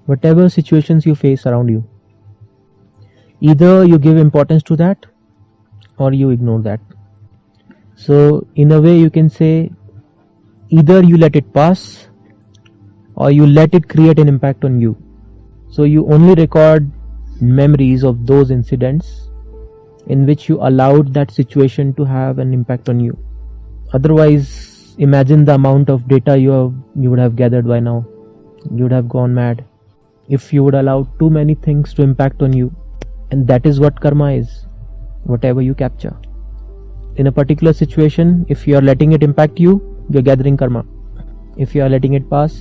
whatever situations you face around you, either you give importance to that or you ignore that. So in a way you can say either you let it pass or you let it create an impact on you. So you only record memories of those incidents in which you allowed that situation to have an impact on you. Otherwise, imagine the amount of data you would have gathered by now. You would have gone mad if you would allow too many things to impact on you. And that is what karma is, whatever you capture. In a particular situation, if you are letting it impact you, you're gathering karma. If you are letting it pass,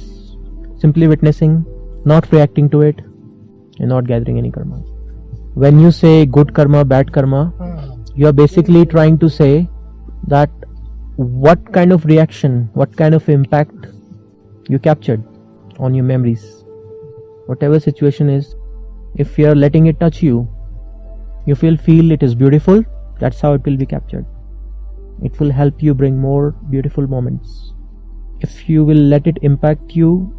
simply witnessing, not reacting to it, you're not gathering any karma. When you say good karma, bad karma, you are basically trying to say that what kind of reaction, what kind of impact you captured on your memories. Whatever situation is, if you are letting it touch you, you feel it is beautiful, that's how it will be captured. It will help you bring more beautiful moments. If you will let it impact you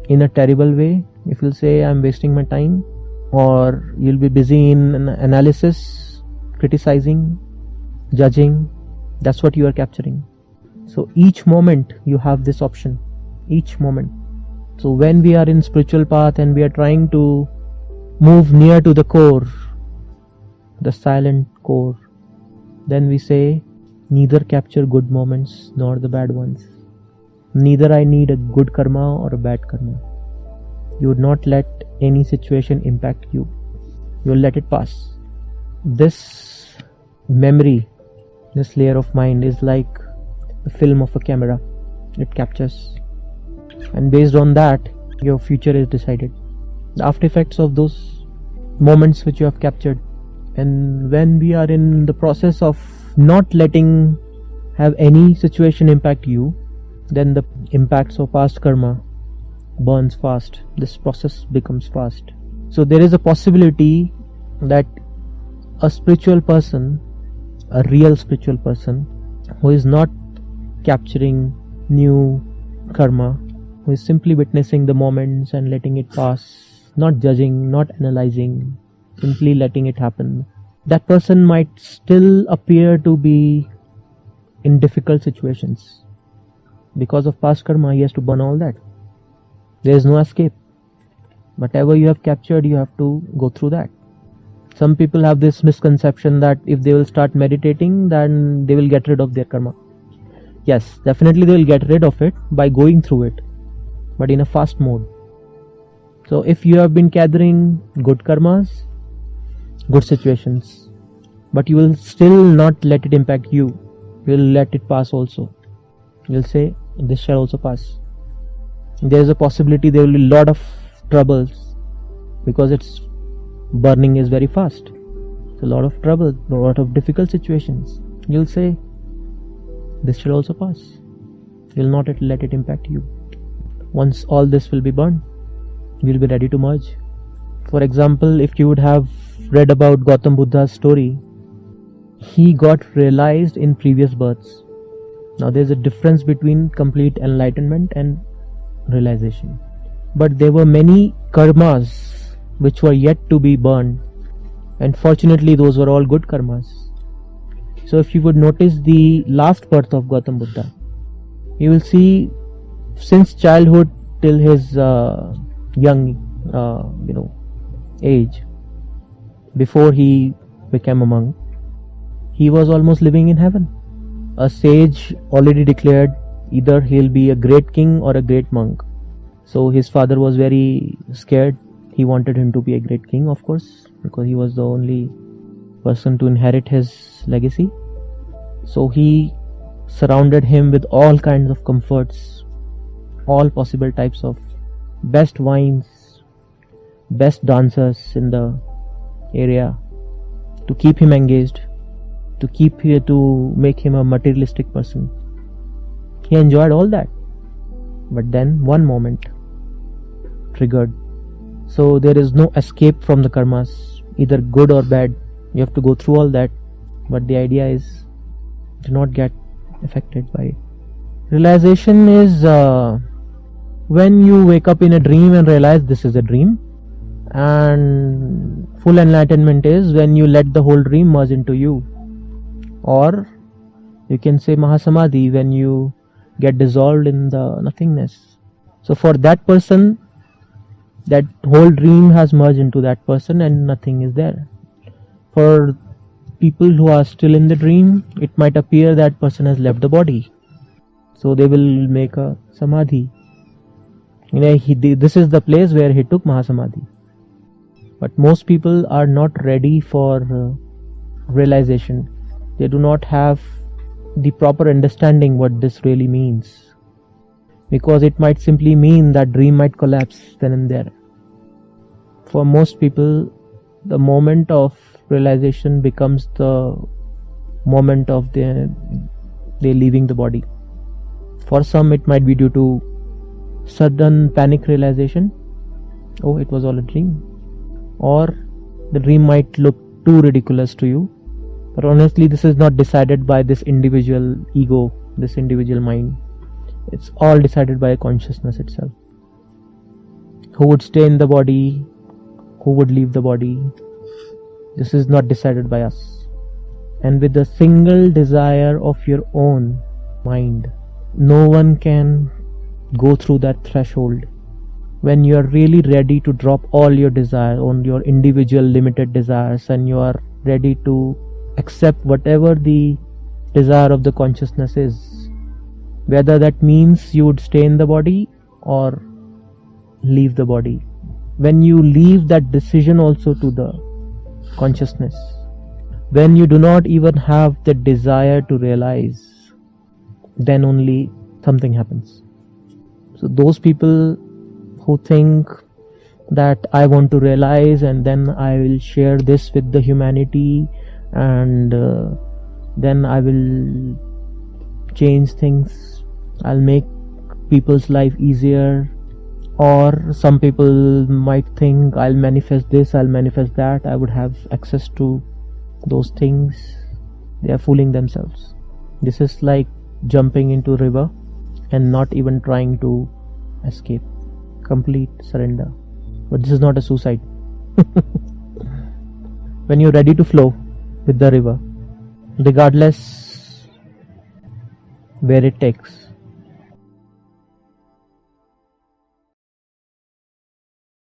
in a terrible way, if you'll say I'm wasting my time, or you'll be busy in analysis, criticizing, judging, that's what you are capturing. So each moment you have this option, each moment. So when we are in spiritual path and we are trying to move near to the core, the silent core, then we say neither capture good moments nor the bad ones. Neither I need a good karma or a bad karma. You would not let any situation impact you. You will let it pass. This memory, this layer of mind is like the film of a camera. It captures. And based on that, your future is decided. The after effects of those moments which you have captured. And when we are in the process of not letting have any situation impact you, then the impacts of past karma burns fast. This process becomes fast. So there is a possibility that a spiritual person, a real spiritual person, who is not capturing new karma, who is simply witnessing the moments and letting it pass, not judging, not analyzing, simply letting it happen, that person might still appear to be in difficult situations. Because of past karma, he has to burn all that. There is no escape. Whatever you have captured, you have to go through that. Some people have this misconception that if they will start meditating, then they will get rid of their karma. Yes, definitely they will get rid of it by going through it, but in a fast mode. So if you have been gathering good karmas, good situations, but you will still not let it impact you, you will let it pass also. You will say, this shall also pass. There is a possibility there will be a lot of troubles because its burning is very fast. It's a lot of trouble, a lot of difficult situations. You will say, this shall also pass. You will not let it impact you. Once all this will be burned, you will be ready to merge. For example, if you would have read about Gautam Buddha's story, he got realized in previous births. Now there is a difference between complete enlightenment and realization. But there were many karmas which were yet to be burned, and fortunately those were all good karmas. So if you would notice the last birth of Gautam Buddha, you will see since childhood till his young age, before he became a monk, he was almost living in heaven. A sage already declared either he'll be a great king or a great monk. So his father was very scared. He wanted him to be a great king, of course, because he was the only person to inherit his legacy. So he surrounded him with all kinds of comforts, all possible types of best wines, best dancers in the area, to keep him engaged, to make him a materialistic person. He enjoyed all that. But then one moment triggered. So there is no escape from the karmas, either good or bad. You have to go through all that. But the idea is to not get affected by it. Realization is when you wake up in a dream and realize this is a dream. And full enlightenment is when you let the whole dream merge into you. Or you can say Mahasamadhi, when you get dissolved in the nothingness. So for that person, that whole dream has merged into that person and nothing is there. For people who are still in the dream, it might appear that person has left the body. So they will make a samadhi. This is the place where he took Mahasamadhi. But most people are not ready for realization. They do not have the proper understanding what this really means. Because it might simply mean that dream might collapse then and there. For most people, the moment of realization becomes the moment of they leaving the body. For some, it might be due to sudden panic realization. Oh, it was all a dream. Or the dream might look too ridiculous to you. But honestly, this is not decided by this individual ego, this individual mind. It's all decided by consciousness itself. Who would stay in the body? Who would leave the body? This is not decided by us. And with a single desire of your own mind, no one can go through that threshold. When you are really ready to drop all your desires, on your individual limited desires, and you are ready to accept whatever the desire of the consciousness is, whether that means you would stay in the body or leave the body. When you leave that decision also to the consciousness, when you do not even have the desire to realize, then only something happens. So those people who think that I want to realize and then I will share this with the humanity and then I will change things, I'll make people's life easier. Or some people might think I'll manifest this, I'll manifest that, I would have access to those things. They are fooling themselves. This is like jumping into a river and not even trying to escape. Complete surrender. But this is not a suicide. When you're ready to flow with the river, regardless where it takes,